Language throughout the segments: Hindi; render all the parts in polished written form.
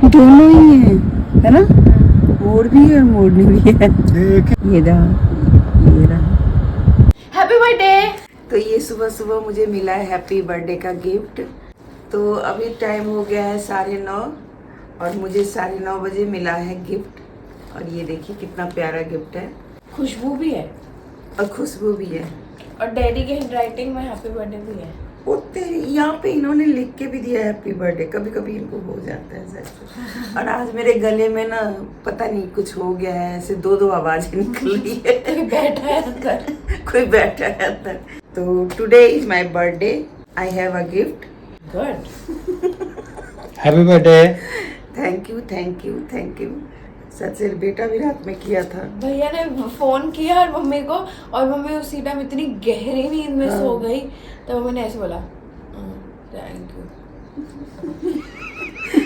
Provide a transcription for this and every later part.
दोनों ही है ना? मोड़ भी है और मोड़नी भी है। ये रहा। Happy birthday. तो ये सुबह सुबह मुझे मिला है हैप्पी बर्थडे का गिफ्ट। तो अभी टाइम हो गया है 9:30 और मुझे 9:30 बजे मिला है गिफ्ट। और ये देखिए कितना प्यारा गिफ्ट है खुशबू भी है और खुशबू भी है और डैडी के हैंडराइटिंग में हैप्पी बर्थडे भी है। वो तेरी यहाँ पे इन्होंने लिख के भी दिया हैप्पी बर्थडे। कभी कभी इनको हो जाता है ऐसा। और आज मेरे गले में ना पता नहीं कुछ हो गया है, ऐसे दो आवाजें निकल रही है। कोई बैठा है अंदर। कोई बैठा है अंदर। तो today is my birthday. I have a gift. Good. Happy birthday. Thank you. सच से बेटा भी रात में किया था। भैया ने फोन किया और मम्मी को, और मम्मी उसी टाइम इतनी गहरी नींद में सो गई, तो मम्मी ने ऐसे बोला थैंक यू।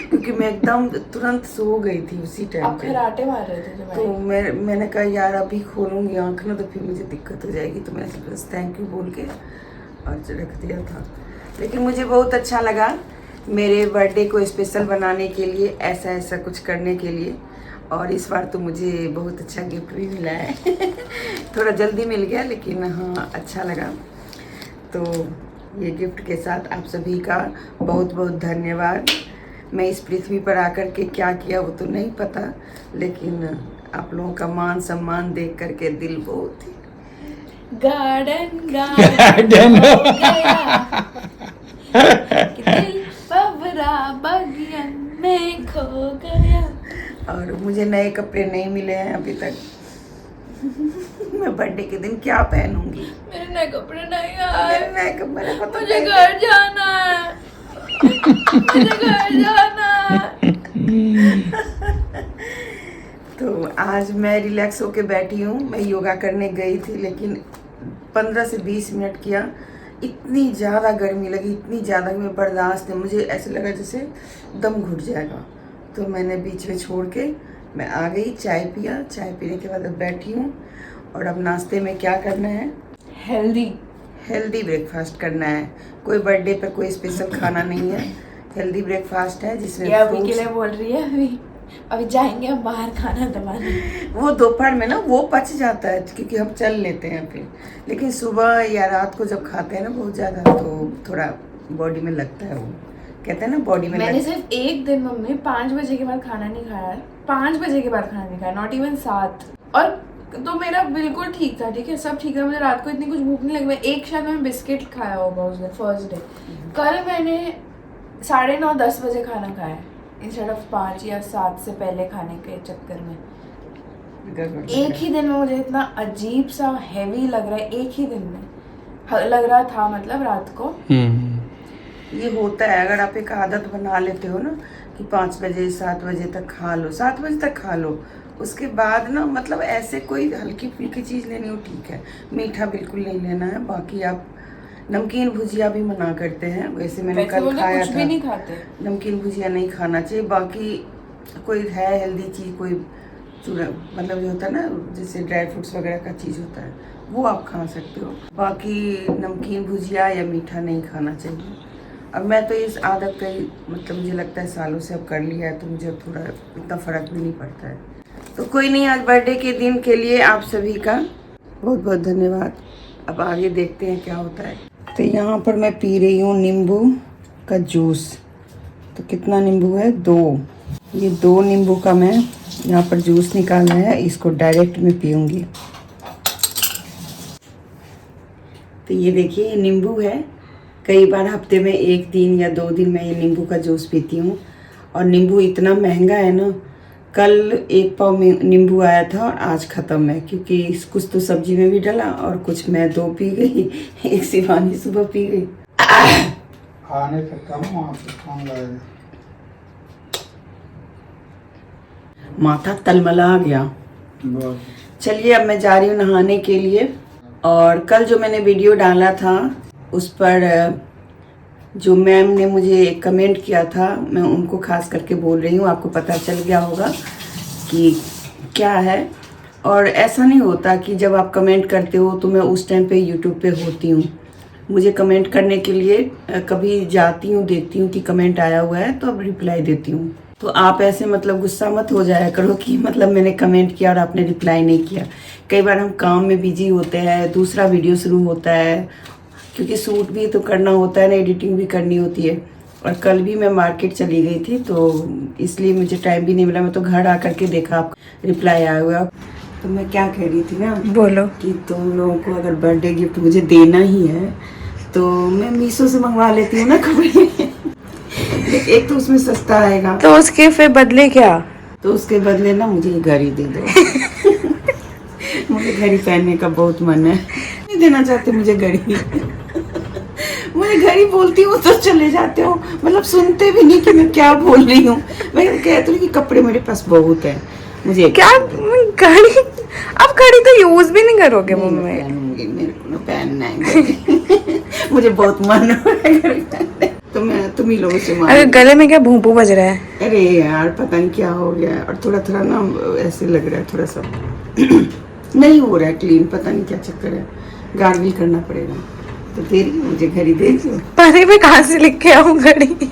क्योंकि मैं एकदम तुरंत सो गई थी उसी टाइम आप पे। खराटे मार रहे थे जब तो मैंने कहा यार अभी खोलूंगी आँख ना तो फिर मुझे दिक्कत हो जाएगी, तो मैंने बस थैंक यू बोल के और रख दिया था। लेकिन मुझे बहुत अच्छा लगा मेरे बर्थडे को स्पेशल बनाने के लिए, ऐसा कुछ करने के लिए। और इस बार तो मुझे बहुत अच्छा गिफ्ट भी मिला है। थोड़ा जल्दी मिल गया लेकिन हाँ अच्छा लगा। तो ये गिफ्ट के साथ आप सभी का बहुत बहुत धन्यवाद। मैं इस पृथ्वी पर आकर के क्या किया वो तो नहीं पता, लेकिन आप लोगों का मान सम्मान देख करके दिल बहुत ही गार्डन हो गया कि दिल बबरा बगियन में खो गया। और मुझे नए कपड़े नहीं मिले हैं अभी तक। मैं बर्थडे के दिन क्या पहनूंगी? मेरे नए कपड़े नहीं आए। मेरे नए कपड़े को तो मुझे घर जाना है। मुझे घर जाना है। तो आज मैं रिलैक्स होके बैठी हूँ। मैं योगा करने गई थी लेकिन 15 से 20 मिनट किया। इतनी ज़्यादा गर्मी लगी, इतनी ज़्यादा कि मैं बर्दाश्त नहीं, मुझे ऐसे लगा जैसे दम घुट जाएगा। तो मैंने बीच में छोड़ के मैं आ गई, चाय पिया। चाय पीने के बाद अब बैठी हूँ। और अब नाश्ते में क्या करना है? हेल्दी ब्रेकफास्ट करना है। कोई बर्थडे पर कोई स्पेशल खाना नहीं है, हेल्दी ब्रेकफास्ट है जिसमें ये अभी के लिए बोल रही है। अभी जाएंगे हम बाहर खाना दबाने। वो दोपहर में ना वो पच जाता है क्योंकि हम चल लेते हैं फिर। लेकिन सुबह या रात को जब खाते हैं ना बहुत ज़्यादा तो थोड़ा बॉडी में लगता है, वो कहते हैं ना बॉडी में मैंने सिर्फ एक दिन मम्मी 5 बजे के बाद खाना नहीं खाया। 5 बजे के बाद खाना नहीं खाया, नॉट इवन 7। और तो मेरा बिल्कुल ठीक था, ठीक है सब ठीक था। मुझे रात को इतनी कुछ भूख नहीं लगी। मैं एक शायद मैंने बिस्किट खाया होगा उस दिन फर्स्ट डे। कल मैंने 9:30-10 बजे खाना खाया इंस्टेड ऑफ 5 या 7 से पहले खाने के चक्कर में। एक ही दिन में मुझे इतना अजीब सा हैवी लग रहा है। एक ही दिन में लग रहा था, मतलब रात को। ये होता है अगर आप एक आदत बना लेते हो ना कि 5 बजे 7 बजे तक खा लो, 7 बजे तक खा लो, उसके बाद ना मतलब ऐसे कोई हल्की फुल्की चीज़ लेनी हो ठीक है, मीठा बिल्कुल नहीं लेना है। बाकी आप नमकीन भुजिया भी मना करते हैं, वैसे मैंने कल खाया कुछ था। भी नहीं खाते। नमकीन भुजिया नहीं खाना चाहिए। बाकी कोई है हेल्दी चीज़, कोई मतलब जो होता है ना जैसे ड्राई फ्रूट्स वगैरह का चीज़ होता है वो आप खा सकते हो। बाकी नमकीन भुजिया या मीठा नहीं खाना चाहिए। अब मैं तो इस आदत का ही मतलब मुझे लगता है सालों से अब कर लिया है, तो मुझे थोड़ा इतना फ़र्क भी नहीं पड़ता है। तो कोई नहीं, आज बर्थडे के दिन के लिए आप सभी का बहुत बहुत धन्यवाद। अब आगे देखते हैं क्या होता है। तो यहाँ पर मैं पी रही हूँ नींबू का जूस। तो कितना नींबू है? 2। ये 2 नींबू का मैं यहाँ पर जूस निकालना है, इसको डायरेक्ट में पीऊँगी। तो ये देखिए ये नींबू है। कई बार हफ्ते में 1 दिन या 2 दिन मैं ये नींबू का जूस पीती हूँ। और नींबू इतना महंगा है ना, कल 1 पाव में नींबू आया था और आज ख़त्म है, क्योंकि कुछ तो सब्जी में भी डला और कुछ मैं 2 पी गई, एक शिवानी सुबह पी गई। खाने का कम वहाँ पे कौन लाएगा? माथा तलमला गया। चलिए अब मैं जा रही हूँ नहाने के लिए। और कल जो मैंने वीडियो डाला था उस पर जो मैम ने मुझे कमेंट किया था, मैं उनको खास करके बोल रही हूँ। आपको पता चल गया होगा कि क्या है। और ऐसा नहीं होता कि जब आप कमेंट करते हो तो मैं उस टाइम पे यूट्यूब पे होती हूँ। मुझे कमेंट करने के लिए कभी जाती हूँ, देखती हूँ कि कमेंट आया हुआ है तो अब रिप्लाई देती हूँ। तो आप ऐसे मतलब गुस्सा मत हो जाया करो कि मतलब मैंने कमेंट किया और आपने रिप्लाई नहीं किया। कई बार हम काम में बिजी होते हैं, दूसरा वीडियो शुरू होता है, क्योंकि शूट भी तो करना होता है ना, एडिटिंग भी करनी होती है। और कल भी मैं मार्केट चली गई थी तो इसलिए मुझे टाइम भी नहीं मिला। मैं तो घर आकर के देखा आप रिप्लाई आया हुआ। तो मैं क्या कह रही थी ना, बोलो। कि तुम लोगों को अगर बर्थडे गिफ्ट मुझे देना ही है तो मैं मीशो से मंगवा लेती हूँ ना कपड़े। एक तो उसमें सस्ता आएगा। तो उसके फिर बदले क्या? तो उसके बदले ना मुझे ये घड़ी दे दो। मुझे घड़ी पहनने का बहुत मन है। नहीं देना चाहते मुझे घड़ी। मुझे घड़ी बोलती हूँ तो चले जाते हो, मतलब सुनते भी नहीं कि मैं क्या बोल रही हूँ। मैं कहती हूँ कि कपड़े मेरे पास बहुत है, मुझे क्या घड़ी? आप घड़ी तो यूज भी नहीं करोगे मम्मी। पहनूंगी, मेरे को ना पहनना है। मुझे बहुत मन हो रहा है घड़ी पहनने। तो मैं तुम ही लोगों से अरे गले में क्या भूपू बज रहा है? अरे यार पता नहीं क्या हो गया है, और थोड़ा थोड़ा ना ऐसे लग रहा है, थोड़ा सा नहीं हो रहा है क्लीन, पता नहीं क्या चक्कर है, गार्गल करना पड़ेगा। तो तेरी मुझे घड़ी दे दो। परे में कहाँ से लिख के आऊँ घड़ी?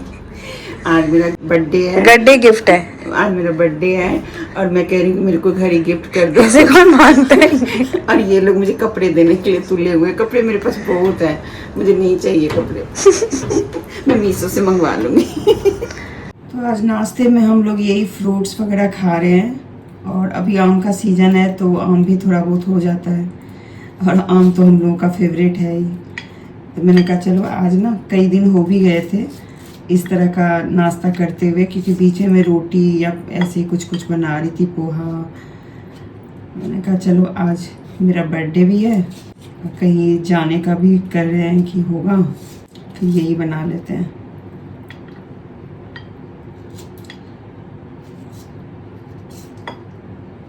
आज मेरा बर्थडे है, बर्थडे गिफ्ट है। आज मेरा बर्थडे है और मैं कह रही हूँ मेरे को घड़ी गिफ्ट कर दो। ऐसे कौन मानता है? और ये लोग मुझे कपड़े देने के लिए तुले हुए। कपड़े मेरे पास बहुत है, मुझे नहीं चाहिए कपड़े। मैं मीशो से मंगवा लूंगी। तो आज नाश्ते में हम लोग यही फ्रूट्स वगैरह खा रहे हैं, और अभी आम का सीज़न है तो आम भी थोड़ा बहुत हो जाता है, और आम तो हम लोगों का फेवरेट है ही। तो मैंने कहा चलो आज ना कई दिन हो भी गए थे इस तरह का नाश्ता करते हुए, क्योंकि बीच में रोटी या ऐसे ही कुछ कुछ बना रही थी, पोहा। मैंने कहा चलो आज मेरा बर्थडे भी है, कहीं जाने का भी कर रहे हैं कि होगा, तो यही बना लेते हैं।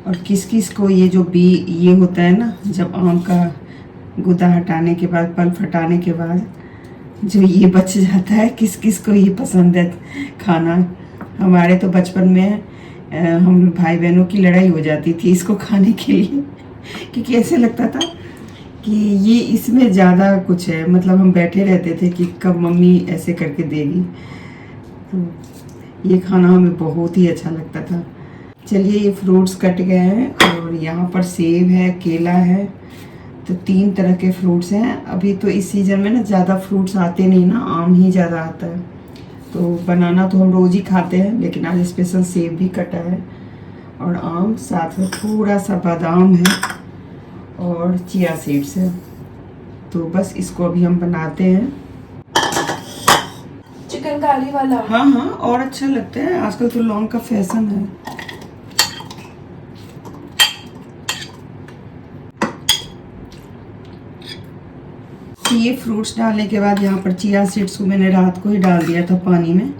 और किस किस को ये जो ये होता है ना, जब आम का गुदा हटाने के बाद, पल्प हटाने के बाद जो ये बच जाता है, किस किस को ये पसंद है खाना। हमारे तो बचपन में हम भाई बहनों की लड़ाई हो जाती थी इसको खाने के लिए, क्योंकि ऐसे लगता था कि ये इसमें ज़्यादा कुछ है, मतलब हम बैठे रहते थे कि कब मम्मी ऐसे करके देगी। तो ये खाना हमें बहुत ही अच्छा लगता था। चलिए ये फ्रूट्स कट गए हैं, और यहाँ पर सेब है, केला है, तो 3 तरह के फ्रूट्स हैं। अभी तो इस सीज़न में ना ज़्यादा फ्रूट्स आते नहीं ना, आम ही ज़्यादा आता है। तो बनाना तो हम रोज़ ही खाते हैं, लेकिन आज स्पेशल सेब भी कटा है और आम, साथ में थोड़ा सा बादाम है और चिया सीड्स है। तो बस इसको अभी हम बनाते हैं। चिकनकारी वाला? हाँ हाँ, और अच्छा लगता है, आजकल तो लौंग का फैशन है। ये फ्रूट्स डालने के बाद यहाँ पर चिया सीड्स को मैंने रात को ही डाल दिया था पानी में।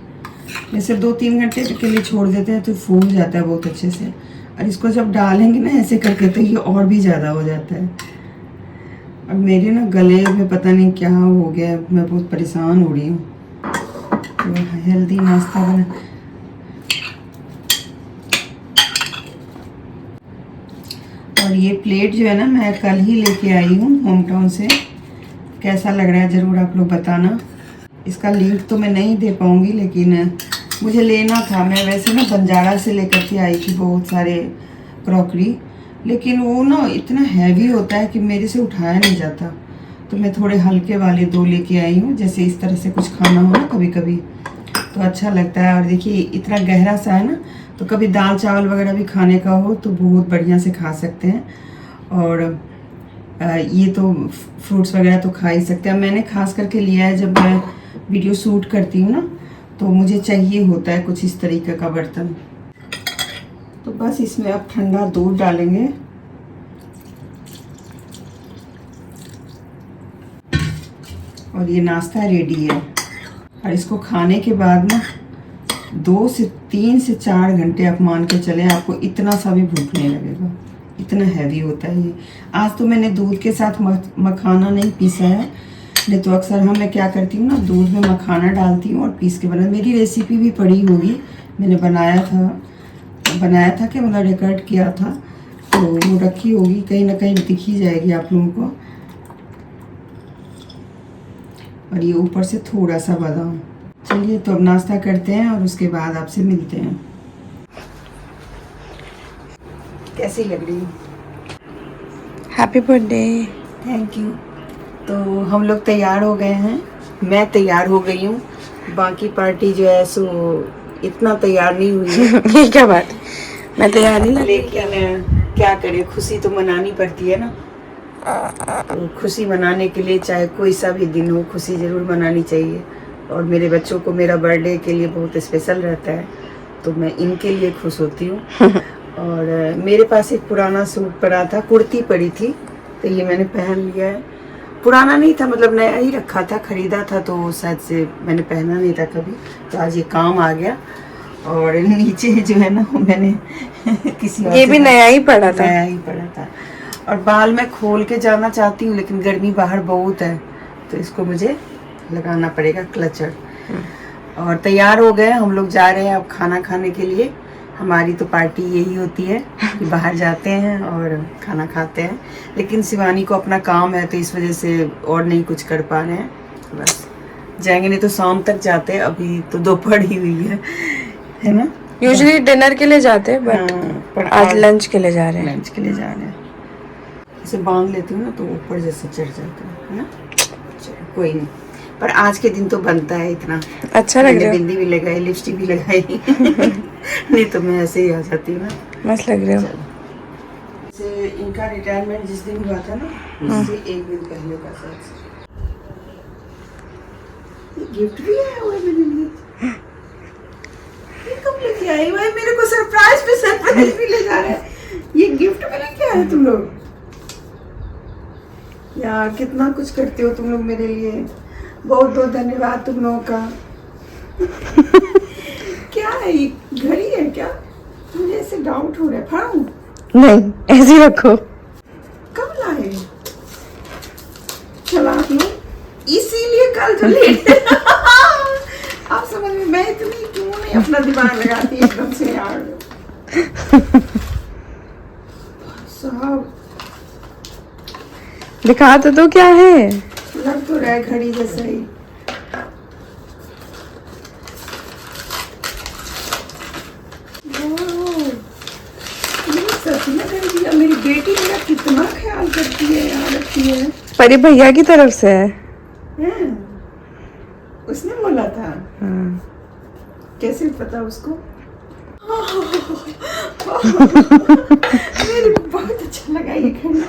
वैसे 2-3 घंटे के लिए छोड़ देते हैं तो फूल जाता है बहुत अच्छे से, और इसको जब डालेंगे ना ऐसे करके तो ये और भी ज़्यादा हो जाता है। अब मेरे ना गले में पता नहीं क्या हो गया, मैं बहुत परेशान हो रही हूँ। तो हेल्दी नाश्ता बना, और ये प्लेट जो है ना मैं कल ही लेके आई हूँ होम टाउन से। कैसा लग रहा है ज़रूर आप लोग बताना। इसका लिंक तो मैं नहीं दे पाऊँगी, लेकिन मुझे लेना था। मैं वैसे ना बंजारा से लेकर के आई थी बहुत सारे क्रॉकरी, लेकिन वो ना इतना हैवी होता है कि मेरे से उठाया नहीं जाता। तो मैं थोड़े हल्के वाले 2 लेके आई हूँ, जैसे इस तरह से कुछ खाना हो ना कभी कभी तो अच्छा लगता है। और देखिए इतना गहरा सा है ना, तो कभी दाल चावल वगैरह भी खाने का हो तो बहुत बढ़िया से खा सकते हैं। और ये तो फ्रूट्स वगैरह तो खा ही सकते हैं। मैंने खास करके लिया है, जब मैं वीडियो शूट करती हूँ ना तो मुझे चाहिए होता है कुछ इस तरीके का बर्तन। तो बस इसमें अब ठंडा दूध डालेंगे, और ये नाश्ता रेडी है। और इसको खाने के बाद ना 2 से 3 से 4 घंटे आप मान के चलें, आपको इतना सा भी भूख नहीं लगेगा, इतना हैवी होता है ये। आज तो मैंने दूध के साथ मखाना नहीं पीसा है, नहीं तो अक्सर मैं क्या करती हूँ ना, दूध में मखाना डालती हूँ और पीस के बना। मेरी रेसिपी भी पड़ी होगी, मैंने बनाया था कि मतलब रिकॉर्ड किया था, तो वो रखी होगी, कहीं ना कहीं दिख ही जाएगी आप लोगों को। और ये ऊपर से थोड़ा सा बादाम। चलिए तो अब नाश्ता करते हैं और उसके बाद आपसे मिलते हैं। कैसी लग रही हूँ? Happy birthday. Thank you. तो हम लोग तैयार हो गए हैं, मैं तैयार हो गई हूँ, बाकी पार्टी जो है सो इतना तैयार नहीं हुई है। ये क्या बात है? मैं तैयार नहीं लग रही। लेकिन क्या करें, खुशी तो मनानी पड़ती है ना। तो खुशी मनाने के लिए चाहे कोई सा भी दिन हो, खुशी ज़रूर मनानी चाहिए। और मेरे बच्चों को मेरा बर्थडे के लिए बहुत स्पेशल रहता है, तो मैं इनके लिए खुश होती हूँ। और मेरे पास एक पुराना सूट पड़ा था, कुर्ती पड़ी थी, तो ये मैंने पहन लिया है। पुराना नहीं था, मतलब नया ही रखा था, खरीदा था, तो शायद से मैंने पहना नहीं था कभी, तो आज ये काम आ गया। और नीचे जो है ना, वो मैंने किसी और ये से भी नया ही पड़ा था। नया ही पड़ा था। और बाल मैं खोल के जाना चाहती हूँ, लेकिन गर्मी बाहर बहुत है, तो इसको मुझे लगाना पड़ेगा क्लचर। और तैयार हो गए, हम लोग जा रहे हैं अब खाना खाने के लिए। हमारी तो पार्टी यही होती है कि बाहर जाते हैं और खाना खाते हैं, लेकिन शिवानी को अपना काम है, तो इस वजह से और नहीं कुछ कर पा रहे हैं। बस जाएंगे, नहीं तो शाम तक जाते हैं, अभी तो दोपहर ही हुई है ना। यूजुअली डिनर के लिए जाते हैं, बट हाँ, पर आज लंच के लिए जा रहे हैं। लंच के लिए जा रहे हैं। इसे बांध लेती हूँ ना, तो ऊपर जैसे चढ़ जाता है ना। चलो कोई नहीं, पर आज के दिन तो बनता है इतना। अच्छा लग रहा है। बिंदी भी लगाई, लिपस्टिक भी लगाई। नहीं तो मैं ऐसे ही आ जाती हूँ ना। मस्त लग रहे हो। से इनका रिटायरमेंट जिस दिन हुआ था ना, उससे एक दिन पहले का शायद। ये गिफ्ट भी आया हुआ है मेरे लिए। ये कब लेके आई भाई? मेरे को सरप्राइज पे सरप्राइज भी ले जा रहे हैं। ये गिफ्ट में लेके आए तुम लोग? यार कितना कुछ करते हो तुम लोग मेरे लिए, बहुत बहुत धन्यवाद तुम लोगों का। क्या है ये, घड़ी है क्या? मुझे ऐसे डाउट हो रहा है। फाड़ूं? नहीं, ऐसे ही रखो। कब लाए? चला आप लोग, इसीलिए कल जो लेट। आप समझ में, मैं इतनी क्यों नहीं अपना दिमाग लगाती एकदम से यार। साहब दिखा तो दो क्या है। लग तो रहा है घड़ी जैसा ही। सच में कर दिया। मेरी बेटी मेरा कितना ख्याल करती है यार, रखती है। परी भैया की तरफ से है। हैं? उसने बोला था। कैसे पता उसको? मेरे को बहुत अच्छा लगा ये घड़ी,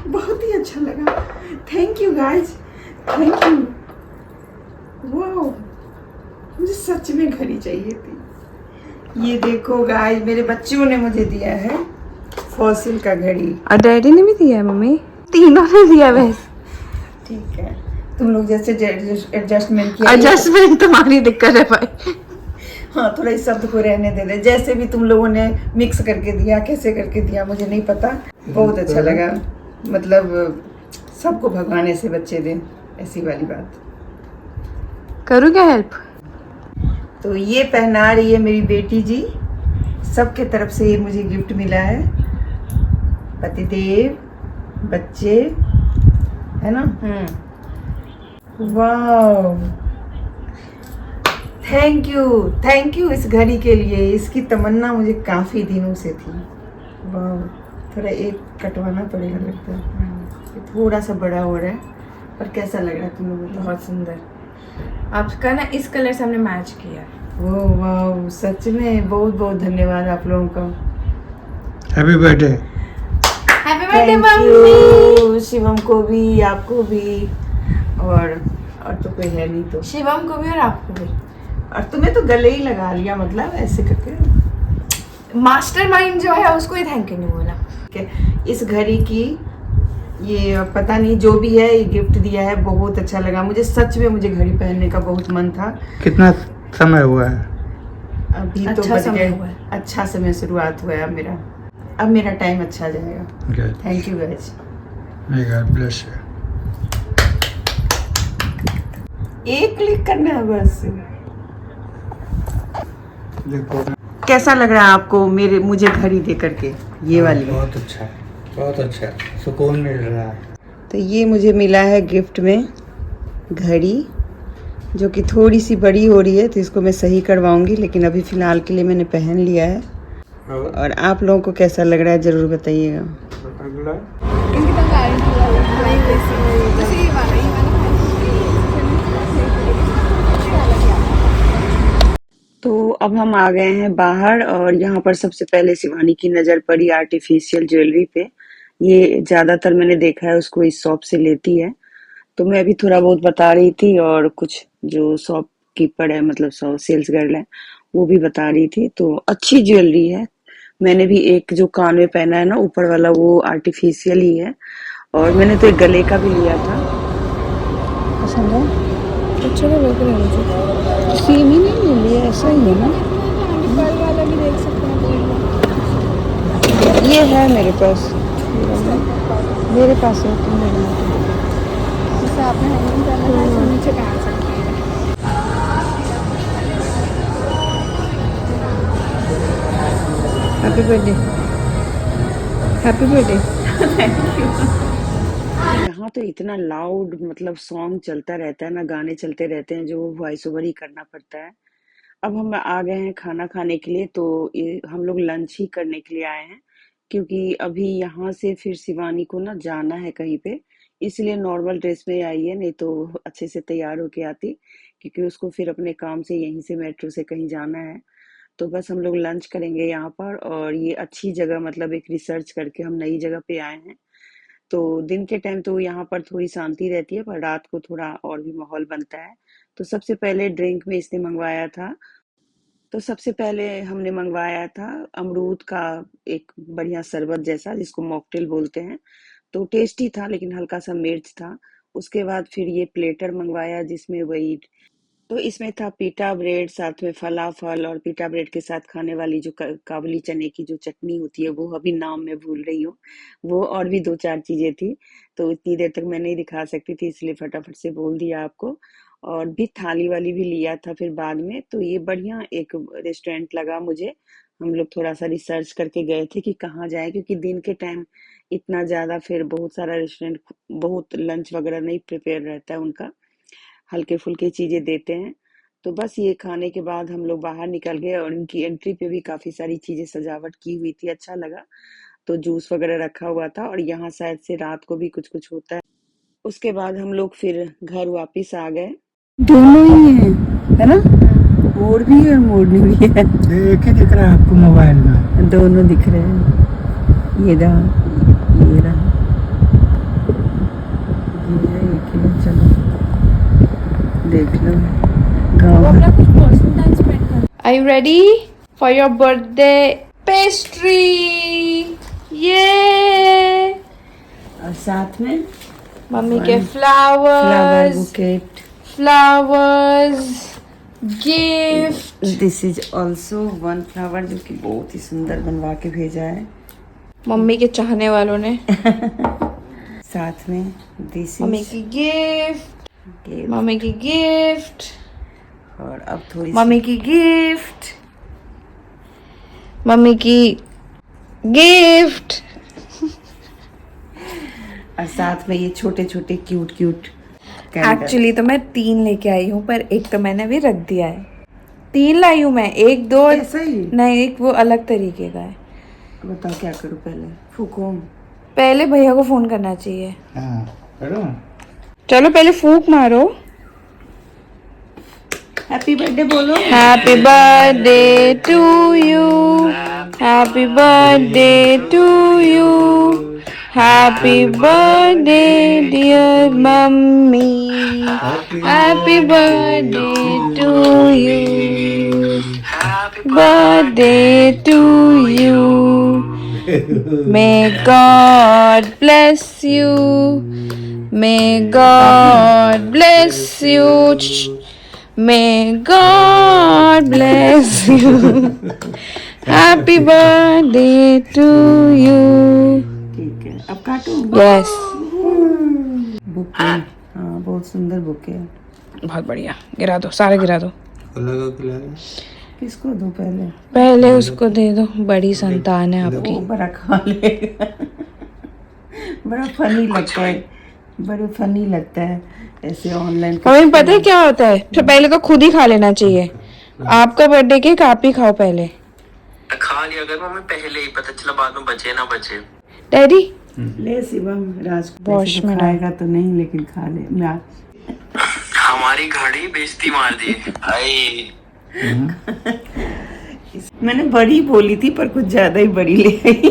बहुत ही अच्छा लगा। Thank you guys, thank you. Wow, मुझे सच में घड़ी चाहिए थी। ये देखो गाइस, मेरे बच्चों ने मुझे दिया है फॉसिल का घड़ी। और डैडी ने भी दिया है, मम्मी तीनों ने दिया। वैसे ठीक है, तुम लोग जैसे एडजस्टमेंट किया। एडजस्टमेंट तुम्हारी दिक्कत है भाई। हाँ, थोड़ा इस शब्द को रहने दे दे। जैसे भी तुम लोगों ने मिक्स करके दिया, कैसे करके दिया मुझे नहीं पता, बहुत अच्छा लगा। मतलब सबको भगवान ऐसे बच्चे दें, ऐसी वाली बात। करूँ क्या हेल्प? तो ये पहना रही है मेरी बेटी जी, सबके तरफ से ये मुझे गिफ्ट मिला है। पतिदेव, बच्चे, है ना। वाह, थैंक यू इस घड़ी के लिए। इसकी तमन्ना मुझे काफ़ी दिनों से थी। वाह, थोड़ा एक कटवाना पड़ेगा लगता है। ये थोड़ा सा बड़ा हो रहा है, पर कैसा लग रहा है तुम लोगों को? बहुत सुंदर। आपका ना इस कलर से हमने मैच किया। ओह वाह, सच में बहुत बहुत धन्यवाद आप लोगों का। Happy birthday. Happy birthday thank mummy. You, Shivam को भी, आपको भी, और तो कोई है नहीं तो। शिवम को भी और आपको भी। और तुम्हें तो गले ही लगा लिया, मतलब ऐसे करके। मास्टरमाइंड जो है उसको ही थैंक यू नहीं बोला। इस घड़ी की ये पता नहीं जो भी है, ये गिफ्ट दिया है, बहुत अच्छा लगा मुझे। सच में मुझे घड़ी पहनने का बहुत मन था। कितना समय हुआ है? अभी तो अच्छा बज समय गए। हुआ है। अच्छा समय शुरुआत हुआ है अब मेरा टाइम अच्छा जाएगा। Good. Thank you guys. May God bless you. एक क्लिक करना है बस। देखो, कैसा लग रहा है आपको मुझे घड़ी दे करके? ये वाली बहुत अच्छा, बहुत अच्छा, सुकून मिल रहा है। तो ये मुझे मिला है गिफ्ट में घड़ी, जो कि थोड़ी सी बड़ी हो रही है, तो इसको मैं सही करवाऊंगी, लेकिन अभी फ़िलहाल के लिए मैंने पहन लिया है। और आप लोगों को कैसा लग रहा है जरूर बताइएगा। अगला इनकी तो गारंटी वही जैसे ये वाला तो अब हम आ गए हैं बाहर और यहाँ पर सबसे पहले शिवानी की नज़र पड़ी आर्टिफिशियल ज्वेलरी पे। ये ज़्यादातर मैंने देखा है उसको इस शॉप से लेती है, तो मैं अभी थोड़ा बहुत बता रही थी और कुछ जो शॉप कीपर है मतलब सेल्स गर्ल है वो भी बता रही थी। तो अच्छी ज्वेलरी है। मैंने भी एक जो कान में पहना है ना ऊपर वाला वो आर्टिफिशियल ही है, और मैंने तो एक गले का भी लिया था। पसंद है? अच्छा तो लग रहा है मुझे। सेम ही नहीं ले लिया, ऐसा ही है ना। बल वाला भी देख सकते हैं कोई भी। ये है मेरे पास, मेरे पास है, तुम लेना है तो। जैसे आपने हैंगिंग करना है तो नीचे पहन सकते हैं। Happy birthday, happy birthday. यहाँ तो इतना लाउड मतलब सॉन्ग चलता रहता है ना, गाने चलते रहते हैं जो वॉइस ओवर ही करना पड़ता है। अब हम आ गए हैं खाना खाने के लिए, तो ये हम लोग लंच ही करने के लिए आए हैं क्योंकि अभी यहाँ से फिर शिवानी को ना जाना है कहीं पे, इसलिए नॉर्मल ड्रेस में आई है, नहीं तो अच्छे से तैयार होके आती क्योंकि उसको फिर अपने काम से यहीं से मेट्रो से कहीं जाना है। तो बस हम लोग लंच करेंगे यहाँ पर, और ये अच्छी जगह मतलब एक रिसर्च करके हम नई जगह पे आए हैं। तो दिन के टाइम तो यहाँ पर थोड़ी शांति रहती है, पर रात को थोड़ा और भी माहौल बनता है। तो सबसे पहले ड्रिंक में इसने मंगवाया था, तो सबसे पहले हमने मंगवाया था अमरूद का एक बढ़िया शरबत जैसा जिसको मॉकटेल बोलते हैं। तो टेस्टी था लेकिन हल्का सा मिर्च था। उसके बाद फिर ये प्लेटर मंगवाया जिसमें वही, तो इसमें था पीटा ब्रेड साथ में फलाफल, और पीटा ब्रेड के साथ खाने वाली जो काबुली चने की जो चटनी होती है वो अभी नाम मैं भूल रही हूँ, वो और भी 2-4 चीजें थी। तो इतनी देर तक मैं नहीं दिखा सकती थी इसलिए फटाफट से बोल दिया आपको। और भी थाली वाली भी लिया था फिर बाद में। तो ये बढ़िया एक रेस्टोरेंट लगा मुझे। हम लोग थोड़ा सा रिसर्च करके गए थे कि कहाँ जाए, क्योंकि दिन के टाइम इतना ज्यादा फिर बहुत सारा रेस्टोरेंट बहुत लंच वगैरह नहीं प्रिपेयर रहता है उनका, हल्के फुल्के चीजें देते हैं। तो बस ये खाने के बाद हम लोग बाहर निकल गए, और इनकी एंट्री पे भी काफी सारी चीजें सजावट की हुई थी, अच्छा लगा। तो जूस वगैरह रखा हुआ था, और यहाँ शायद से रात को भी कुछ कुछ होता है। उसके बाद हम लोग फिर घर वापिस आ गए। दोनों ही है ना, मोड़ भी है और मोड़नी भी है, एक ही दिख रहा है आपको मोबाइल में। दोनों दिख रहे हैं। ये रहा, ये रहा, ये एक ही है। चलो देख लो गाँव। Are you ready for your birthday pastry? ये और साथ में मम्मी के flower flowers, bouquet. flowers, gift. This is also one flower जो कि बहुत ही सुंदर बनवा के भेजा है मम्मी के चाहने वालों ने। साथ में दिस मम्मी इज की गिफ्ट, मम्मी की गिफ्ट, और अब थोड़ी मम्मी की गिफ्ट, मम्मी की गिफ्ट। और साथ में ये छोटे छोटे क्यूट क्यूट एक्चुअली तो मैं 3 लेके आई हूँ, पर एक तो मैंने अभी रख दिया है। 3 लाई हूँ मैं, 1 2 ऐसा ही। नहीं, एक वो अलग तरीके का है। बताओ क्या करूँ, पहले फूको? पहले भैया को फोन करना चाहिए। हाँ करो। चलो पहले फूक मारो। हैप्पी बर्थडे बोलो। Happy birthday to you, happy birthday to you, happy birthday dear mummy, happy birthday to you, birthday to you, may God bless you, may God bless you, May God bless you. Happy birthday to you. ठीक है, अब काटो। Yes. बुके, हाँ बहुत सुंदर बुके है। बहुत बढ़िया, गिरा दो, सारे गिरा दो। किसको दो पहले? पहले उसको दे दो, बड़ी संतान है आपकी। वो बड़ा खा लेगा। बड़ा फनी लगता है, बड़े फनी लगता है ऐसे ऑनलाइन। हमें पता है क्या होता है, तो पहले तो खुद ही खा लेना चाहिए। आपका बर्थडे केक आप ही खाओ पहले, खा लिया अगर मम्मी, पहले ही पता चला बाद में बचे ना बचे। डैडी ले शिवम, राज वॉश वैसे तो में ना। खाएगा तो नहीं, लेकिन खा ले। मैं हमारी घड़ी बेइज्जती मार दी भाई। मैंने बड़ी बोली थी पर कुछ ज्यादा ही बड़ी ले आई।